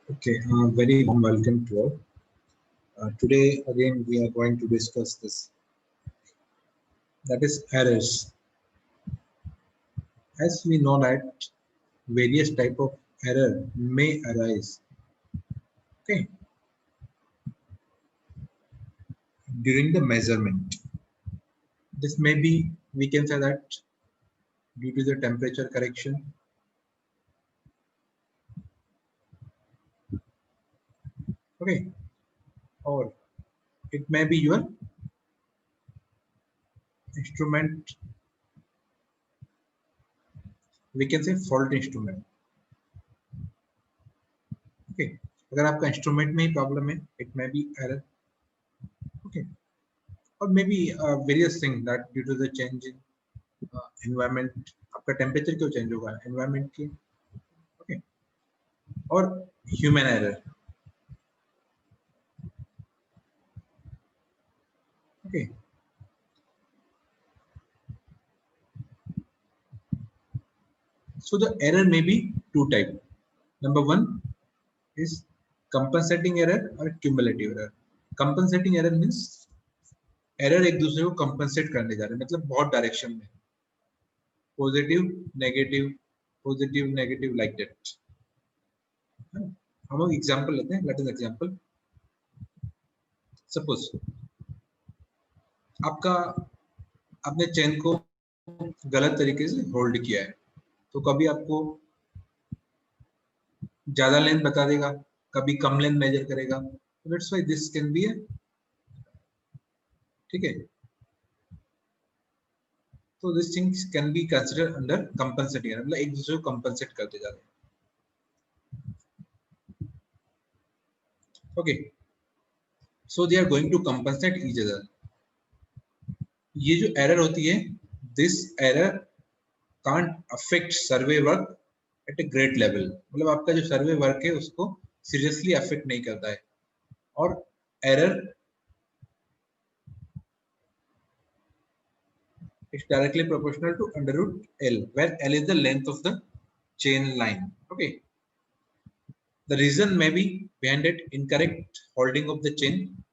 Okay, very warm welcome to all. Today again we are going to discuss this. That is errors. As we know that various type of error may arise. Okay, during the measurement. This may be, we can say that due to the temperature correction. Okay, or it may be your instrument. We can say fault instrument. Okay, अगर आपका instrument में ही problem है, it may be error. Okay, or maybe various things that due to the change in environment, आपका temperature क्यों change होगा environment की. Okay, और human error. Okay, so the error may be two type. Number one is compensating error और cumulative error. Compensating error means error एक दूसरे को compensate करने जा रहे हैं, मतलब बहुत डायरेक्शन में, पॉजिटिव नेगेटिव लाइक दैट. हम लोग एग्जांपल लेते हैं. Let us example. सपोज आपका आपने चेन को गलत तरीके से होल्ड किया है, तो कभी आपको ज्यादा लेंथ बता देगा, कभी कम लेंथ मेजर करेगा. That's why this can be, ठीक है. तो this things can be considered under compensating error, मतलब एक दूसरे को कंपनसेट करते जा रहे हैं. Okay, so they are going to compensate each other. ये जो एरर होती है, this error can't affect survey work at a great level, मतलब आपका जो सर्वे वर्क है उसको सीरियसली अफेक्ट नहीं करता है. और error is directly proportional to under root L, where L is the length of the chain line. Okay, the reason may be behind it incorrect holding of the chain,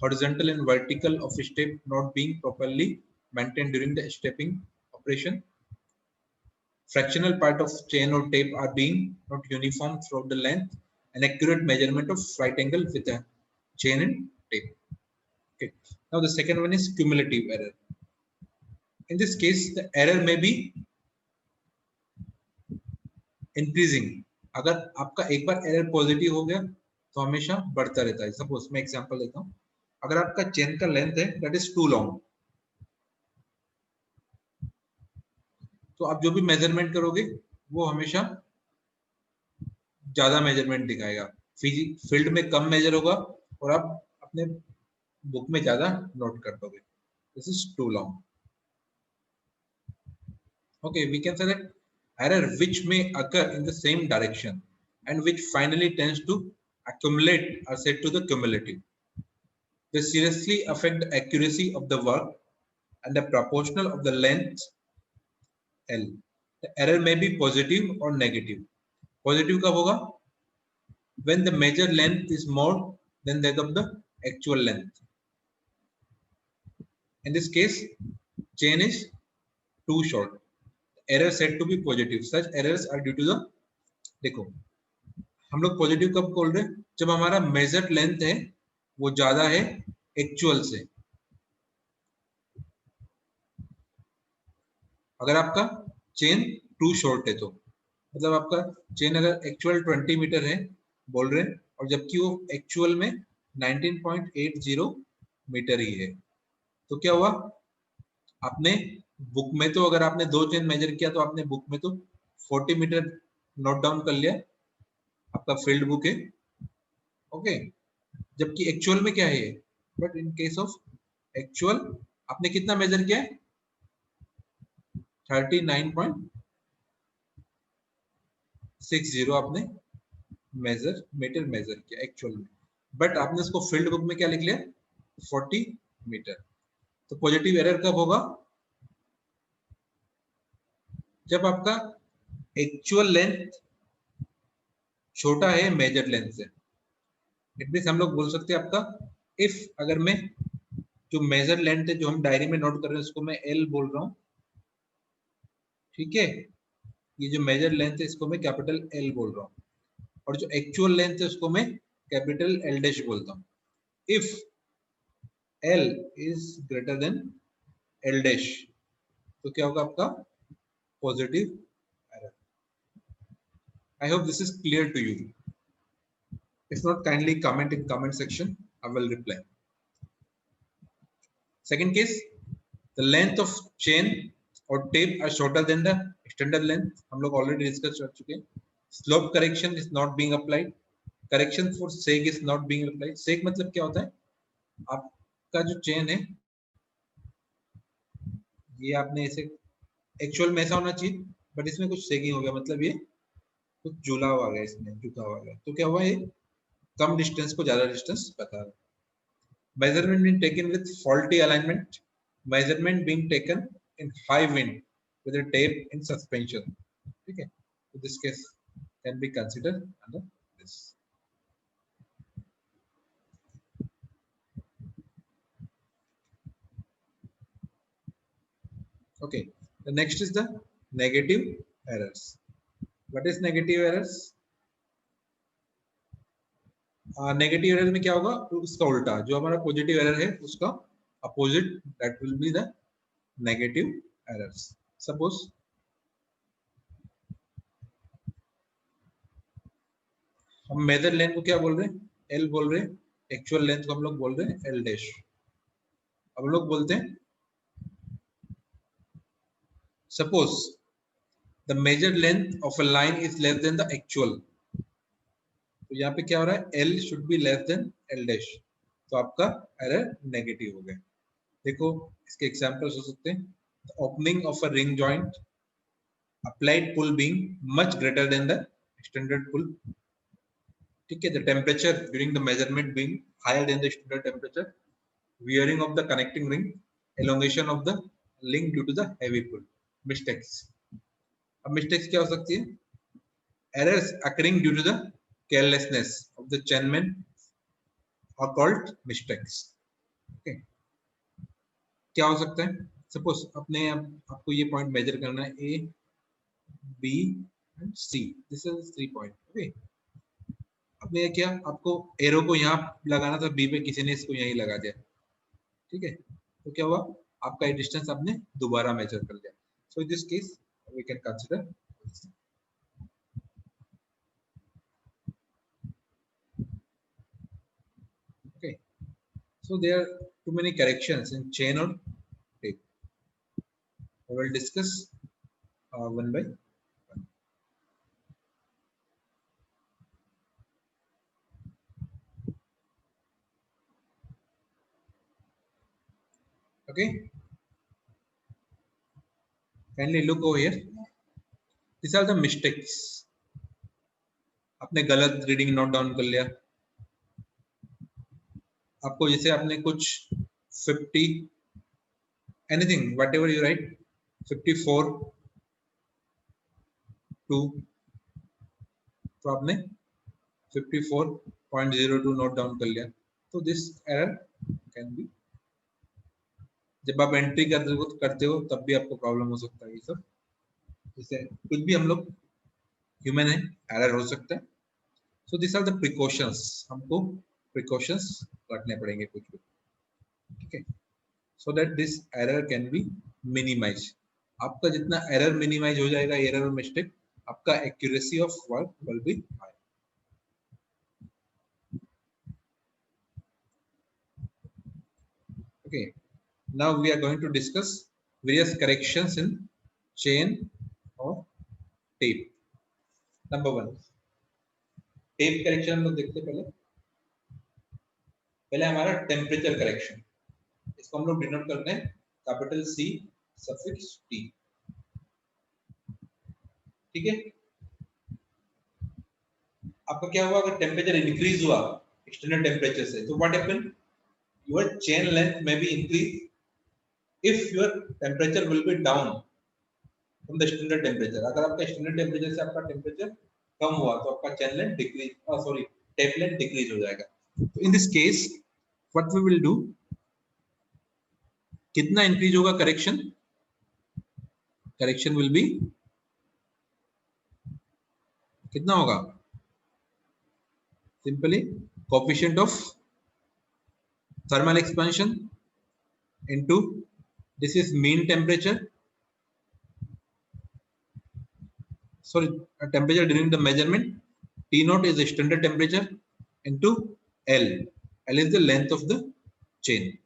horizontal and vertical of step not being properly maintained during the stepping operation, fractional part of chain or tape are being not uniform throughout the length, and accurate measurement of right angle with a chain and tape. Okay, now the second one is cumulative error. In this case, the error may be increasing. अगर आपका एक बार error positive हो गया तो हमेशा बढ़ता रहता है. सपोज मैं एग्जांपल देता हूं. अगर आपका चेन का लेंथ है दैट इज टू लॉन्ग, तो आप जो भी मेजरमेंट करोगे वो हमेशा ज्यादा मेजरमेंट दिखाएगा. फील्ड में कम मेजर होगा और आप अपने बुक में ज्यादा नोट कर दोगे. This is too long. Okay, we can say that error which may occur in the same direction and which finally tends to accumulate are said to the cumulative. They seriously affect the accuracy of the work and the proportional of the length L. The error may be positive or negative. Positive कब होगा? When the measured length is more than that of the actual length. In this case, chain is too short. Error said to be positive. Such errors are due to the, देखो हम लोग positive कब बोल रहे हैं? जब हमारा measured length है वो ज्यादा है एक्चुअल से. अगर आपका चेन टू शॉर्ट है तो मतलब आपका चेन अगर एक्चुअल 20 मीटर है बोल रहे हैं और जबकि वो एक्चुअल में 19.80 मीटर ही है, तो क्या हुआ? आपने बुक में तो अगर आपने दो चेन मेजर किया तो आपने बुक में तो 40 मीटर नोट डाउन कर लिया, आपका फील्ड बुक है. ओके, जबकि एक्चुअल में क्या है? But in case of actual आपने कितना मेजर किया है? 39.60 आपने मीटर मेजर किया एक्चुअल में, बट आपने इसको फील्ड बुक में क्या लिख लिया? 40 मीटर. तो पॉजिटिव एरर कब होगा? जब आपका एक्चुअल लेंथ छोटा है मेजर लेंथ से। इट मीन्स हम लोग बोल सकते हैं आपका इफ अगर मैं जो मेजर लेंथ है जो हम डायरी में नोट कर रहे हैं उसको मैं एल बोल रहा हूँ, ठीक है, ये जो मेजर लेंथ है इसको मैं कैपिटल एल बोल रहा हूँ, और जो एक्चुअल लेंथ है उसको मैं कैपिटल एल डैश बोलता हूँ। If L is greater than L dash तो क्या होगा आपका positive error. I hope this is clear to you. If not, kindly comment in comment section. I will reply. Second case, the length of chain or tape are shorter than the extended length. हम लोग already discuss कर चुके हैं. Slope correction is not being applied. Correction for sag is not being applied. Sag मतलब क्या होता है? आपका जो chain है, ये आपने ऐसे एक्चुअल में ऐसा होना चाहिए, बट इसमें कुछ सेगिंग हो गया, मतलब ये कुछ जुला हुआ गया, इसमें झुका हुआ गया, तो क्या हुआ, ये कम डिस्टेंस को ज्यादा डिस्टेंस बता रहा है। Measurement being taken with faulty alignment. Measurement being taken in high wind with a tape in suspension. Okay. So this case can be considered under this. Okay. The next is the negative errors. What is negative errors? Negative error में क्या होगा, उसका उल्टा, जो हमारा positive error है उसका opposite, that will be the negative errors. Suppose हम मेजर लेंथ को क्या बोल रहे हैं, एल बोल रहे हैं, एक्चुअल लेंथ को हम लोग बोल रहे हैं एल डैश। अब हम लोग बोलते हैं suppose the major length of a line is less than the actual, तो यहाँ पे क्या हो रहा है, L should be less than L dash, तो आपका एरर नेगेटिव हो गया। देखो इसके एग्जांपल्स हो सकते हैं, opening of a ring joint, applied pull being much greater than the extended pull, ठीक है, the temperature during the measurement being higher than the standard temperature, wearing of the connecting ring, elongation of the link due to the heavy pull. Mistakes. अब mistakes क्या हो सकती है, errors occurring due to the carelessness of the chainman are called mistakes. Okay. क्या हो सकता है, suppose अपने आपको ये पॉइंट मेजर करना है, A B and C, this is 3 point. Okay, आपने क्या, आपको एरो को यहाँ लगाना था बी पे, किसी ने इसको यहीं लगा दिया, ठीक है, तो क्या हुआ, आपका डिस्टेंस आपने दोबारा मेजर कर लिया। So in this case we can consider, okay, so there are too many corrections in chain और tape, we will discuss one by one. Okay, kindly look over here, these are the mistakes। आपने गलत reading note down कर लिया, आपको जैसे आपने कुछ 50 anything whatever you right 54 2, तो आपने 54.02 नोट डाउन कर लिया, तो दिस एरर कैन बी, जब आप एंट्री करते हो तब भी आपको प्रॉब्लम हो सकता है, ये सब जैसे कुछ भी हम लोग ह्यूमन है, एरर हो सकता है। So this are the precautions, हमको प्रिकॉशंस रखने पड़ेंगे कुछ भी, ठीक है, so that this error can be minimise. आपका जितना एरर मिनिमाइज हो जाएगा, एरर और मिस्टेक, आपका accuracy of work will be high. Okay, now we are going to discuss various corrections in chain or tape. Number one, tape correction हम लोग देखते हैं, पहले हमारा टेम्परेचर करेक्शन, इसको हम लोग डिनोट करते हैं कैपिटल सी सफिक्स टी, ठीक है। आपका क्या हुआ, अगर टेम्परेचर इंक्रीज हुआ एक्सटर्नल टेम्परेचर से, तो what happen, your chain length में be increase if your temperature will be down from the standard temperature. अगर आपका स्टैंडर्ड टेम्परेचर से आपका टेम्परेचर कम हुआ तो आपका chain length decrease, sorry tape length decrease हो जाएगा। तो in this case what we will do, कितना इंक्रीज होगा करेक्शन, करेक्शन विल बी कितना होगा, simply coefficient of thermal expansion into this is mean temperature, sorry temperature during the measurement, T naught is the standard temperature into L, L is the length of the chain,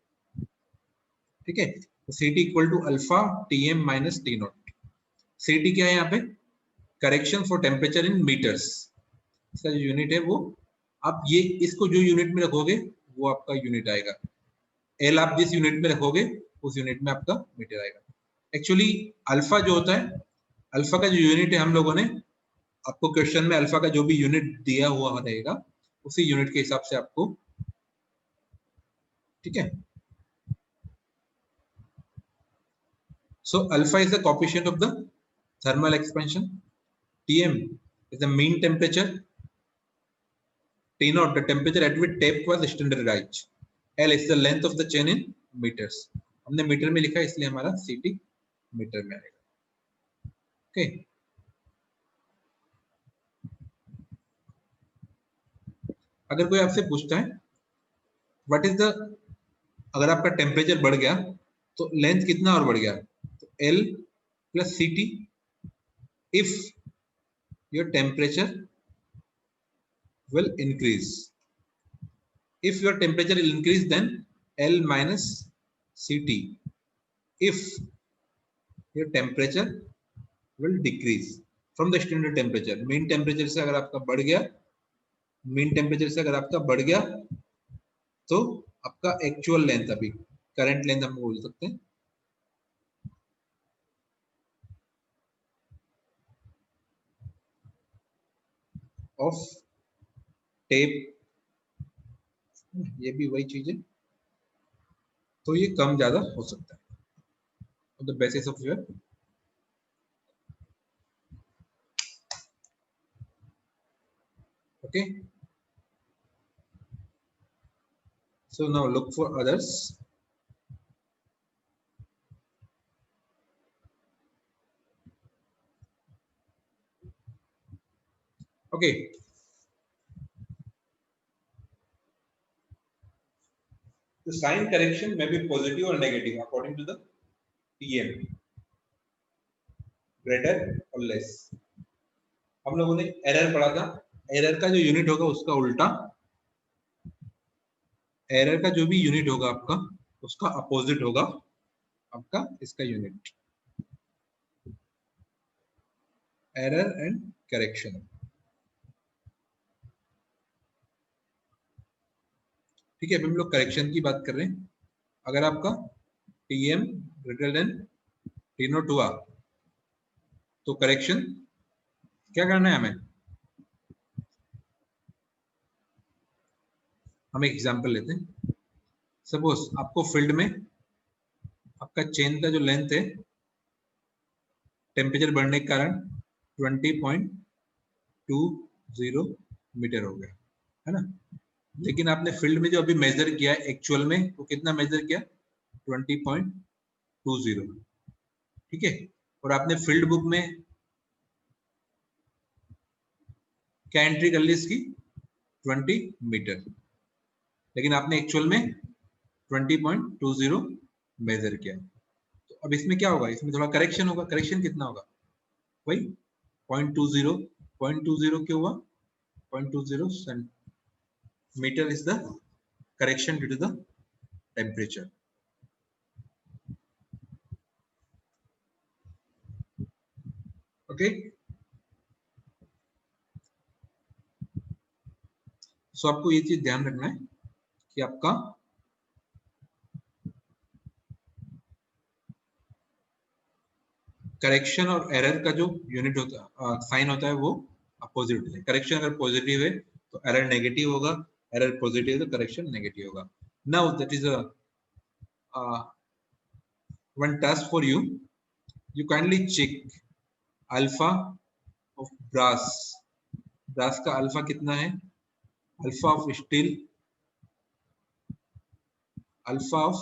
ठीक है। तो Ct equal to alpha Tm minus T naught, Ct क्या है यहाँ पे, correction for temperature in metres, इसका जो unit है वो, आप ये इसको जो यूनिट में रखोगे वो आपका यूनिट आएगा, एल आप जिस यूनिट में रखोगे उस यूनिट में आपका मीटर आएगा। एक्चुअली अल्फा जो होता है, अल्फा का जो यूनिट है हम लोगों ने आपको क्वेश्चन में अल्फा का जो भी यूनिट दिया हुआ रहेगा उसी यूनिट के हिसाब से आपको, ठीक है। So alpha is the coefficient of the thermal expansion, Tm is the mean temperature, T naught the temperature at which tape was standardized, L is the length of the chain in meters, हमने metre में लिखा है इसलिए हमारा Ct metre में आएगा, okay. अगर कोई आपसे पूछता है व्हाट इज द, अगर आपका टेम्परेचर बढ़ गया तो लेंथ कितना और बढ़ गया, तो L plus Ct, if your temperature will increase, if your temperature will increase then L minus Ct, if your temperature will decrease from the standard temperature, mean temperature से अगर आपका बढ़ गया, mean temperature से अगर आपका बढ़ गया तो आपका एक्चुअल लेंथ, अभी करंट लेंथ हम बोल सकते हैं, ऑफ टेप, ये भी वही चीज है, तो ये कम ज्यादा हो सकता है on the basis of your, okay, so now look for others, okay। The sign correction may be positive or negative according to the Tm, greater or less। हम लोगों ने एरर पढ़ा था, एरर का जो यूनिट होगा उसका उल्टा, एरर का जो भी यूनिट होगा आपका उसका अपोजिट होगा आपका इसका यूनिट, एरर एंड करेक्शन, ठीक है। अभी हम लोग करेक्शन की बात कर रहे हैं, अगर आपका Tm greater than T not हुआ तो करेक्शन क्या करना है हमें, हम एक एग्जांपल लेते हैं, सपोज आपको फील्ड में आपका चेन का जो लेंथ है टेम्परेचर बढ़ने के कारण 20.20 मीटर हो गया, है ना, लेकिन आपने फील्ड में जो अभी मेजर किया एक्चुअल में वो कितना मेजर किया 20.20, ठीक है, और आपने फील्ड बुक में क्या एंट्री कर ली इसकी 20 मीटर, लेकिन आपने एक्चुअल में 20.20 मेजर किया, तो अब इसमें क्या होगा, इसमें थोड़ा करेक्शन होगा, करेक्शन कितना होगा वही 0.20, 0.20 क्यों हुआ 0.20 meter is the correction due to the temperature, okay। सो आपको ये चीज ध्यान रखना है कि आपका करेक्शन और एरर का जो यूनिट होता है साइन होता है वो अपोजिट होता है, करेक्शन अगर पॉजिटिव है तो एरर नेगेटिव होगा, एरर पॉजिटिव है तो करेक्शन नेगेटिव होगा। Now that is one task for you, you kindly check alpha of brass brass का अल्फा कितना है, alpha of steel, alpha of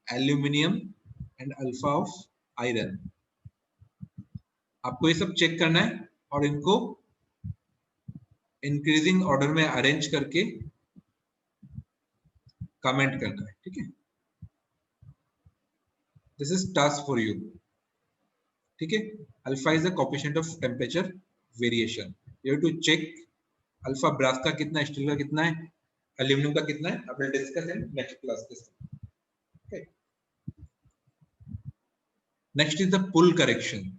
aluminium and alpha of iron. आपको ये सब चेक करना है और इनको इंक्रीजिंग ऑर्डर में अरेंज करके कमेंट करना है, ठीक है। This is task for you, ठीक है। Alpha is the coefficient of temperature variation, you have to check alpha brass का कितना है, स्टील का कितना है, एल्यूमिनियम का कितना है। अब will discuss in next class this, okay. Next is the pull correction,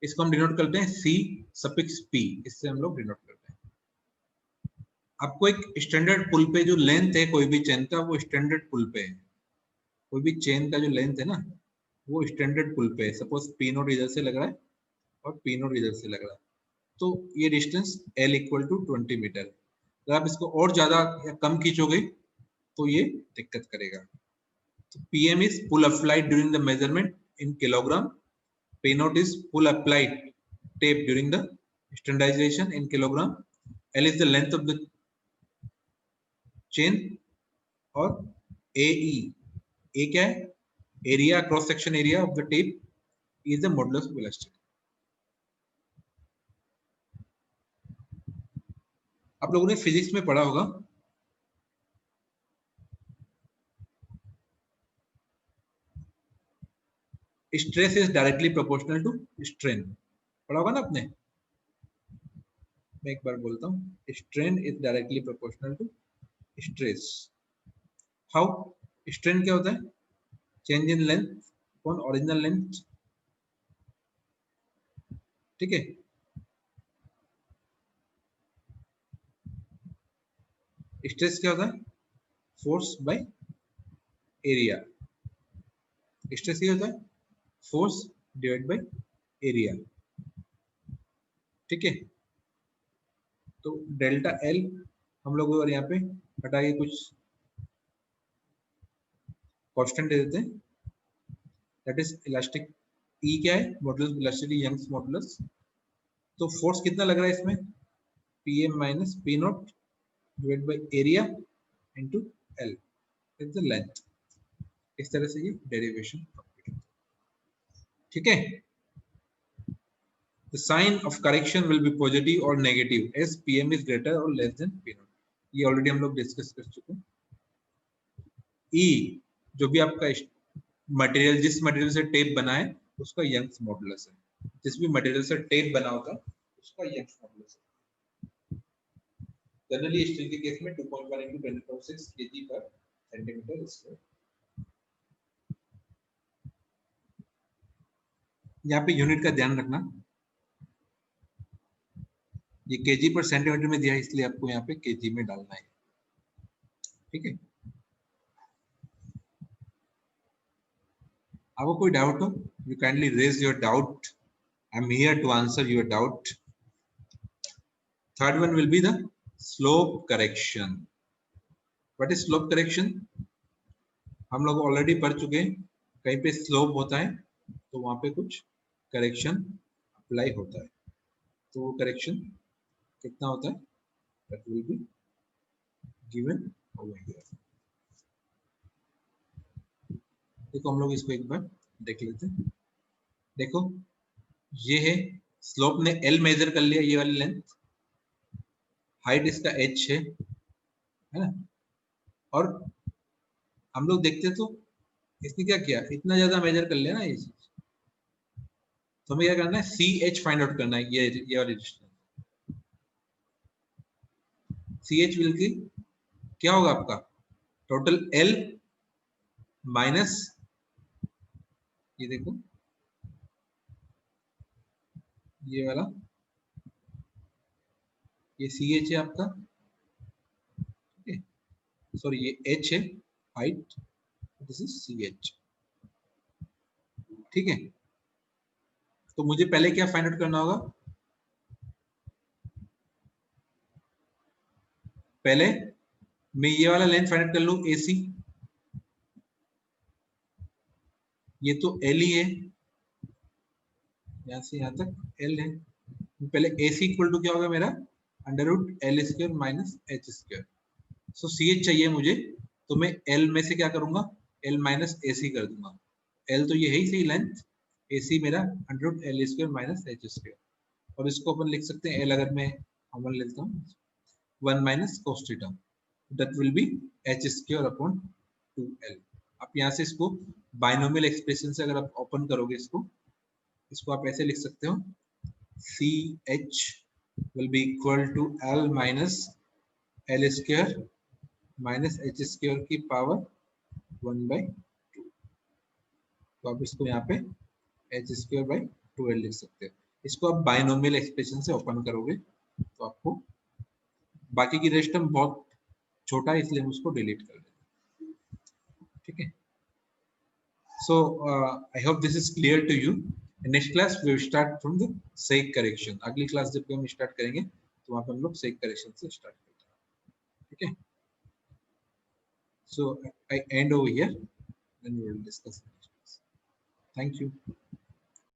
इसको हम डिनोट करते हैं सी सफिक्स पी, इससे हम लोग डिनोट करते हैं। आपको एक स्टैंडर्ड पुल पे जो लेंथ है कोई भी चेन का, वो स्टैंडर्ड पुल पे है। कोई भी चेन का जो लेंथ है ना, वो स्टैंडर्ड पुल पे है। सपोज पी नोट इधर से लग रहा है और पी नोट इधर से लग रहा है, तो ये distance L equal to 20 metre. अगर आप इसको और ज्यादा या कम खींचोगे तो ये दिक्कत करेगा। तो PM is pull applied during the measurement in kilogram, P naught is pull applied tape during the standardisation in kilogram, L is the length of the chain, और AE, ए क्या है, area, cross section area of the tape, is the modulus of elasticity. आप लोगों ने physics में पढ़ा होगा, stress is directly proportional to strain, पढ़ा होगा ना आपने। मैं एक बार बोलता हूँ, strain is directly proportional to stress. How, strain क्या होता है, change in length upon original length, ठीक है। स्ट्रेस क्या होता है, फोर्स बाय एरिया। स्ट्रेस क्या होता है, फोर्स डिवाइड बाय एरिया, ठीक है। तो डेल्टा एल हम लोग और यहाँ पे हटा के कुछ कांस्टेंट दे देते हैं, दैट इज इलास्टिक। ई क्या है, मॉडुलस इलास्टिसिटी, यंग्स मॉडुलस। तो फोर्स कितना लग रहा है इसमें, P M minus P naught divide by area into L is the length. इस तरह से ये डेरिवेशन, ठीक है। The sign of correction will be positive or negative as PM is greater or less than P naught. ये already हम लोग discuss कर चुके हैं। E जो भी आपका मटेरियल, जिस मटेरियल से टेप बना है उसका यंग्स मॉडुलस है। जिस भी मटेरियल से टेप बना होता है उसका यंग्स मॉडुलस है। जनरली स्टील के केस में 2.1 into 10⁶ kg per centimeter square. यहाँ पे यूनिट का ध्यान रखना, ये केजी पर सेंटीमीटर में दिया है इसलिए आपको यहाँ पे केजी में डालना है, ठीक है। आपको कोई डाउट हो, you kindly raise your doubt, I am here to answer your doubt. Third one will be the slope correction. What is slope correction, हम लोग ऑलरेडी पढ़ चुके हैं। कहीं पे स्लोप होता है तो वहां पे कुछ करेक्शन अप्लाई होता है, तो वो करेक्शन कितना होता है, that will be given over here. देखो हम लोग इसको एक बार देख लेते हैं। देखो ये है, स्लोप ने एल मेजर कर लिया, ये वाली लेंथ, हाइट इसका एच है ना। और हम लोग देखते तो इसने क्या किया, इतना ज्यादा मेजर कर लिया ना ये चीज, तो हमें क्या करना है, सी एच फाइंड आउट करना है। ये वाली डिस्टेंस सी एच विल की क्या होगा आपका, टोटल एल माइनस, ये देखो ये वाला, ये सी एच है आपका, ठीक है। सॉरी ये एच है height, this is C H, ठीक है। तो मुझे पहले क्या फाइंड आउट करना होगा, पहले मैं ये वाला लेंथ फाइंड आउट कर लूं, एसी, ये तो एल ही है, यहां से यहां तक एल है। पहले एसी इक्वल टू क्या होगा मेरा, under root L square minus H square. So C H चाहिए मुझे, तो मैं एल में से क्या करूंगा, एल माइनस ए सी कर दूंगा। एल तो ये है ही सही लेंथ, ए सी मेरा under root L square minus H square. और इसको अपन लिख सकते हैं एल, अगर मैं कॉमन लेता हूँ, 1 minus cos theta, that will be H square upon 2l। आप यहाँ से इसको बाइनोमियल एक्सप्रेशन से अगर आप ओपन करोगे इसको, इसको आप ऐसे लिख सकते हो, C H will be equal to L minus L square minus H square की पावर 1/2। तो आप इसको यहाँ पे एच स्क्वायर बाई 2l लिख सकते हो। इसको आप बाइनोमियल एक्सप्रेशन से ओपन करोगे तो आपको, बाकी की रेस्ट हम बहुत छोटा है इसलिए हम उसको डिलीट कर देंगे, ठीक है। So I hope this is clear to you. Next class we will start from the sec correction. अगली क्लास जब हम स्टार्ट करेंगे तो वहां पर हम लोग सेक करेक्शन से स्टार्ट करेंगे, ठीक है। So I end over here, then we will discuss next class. Thank you.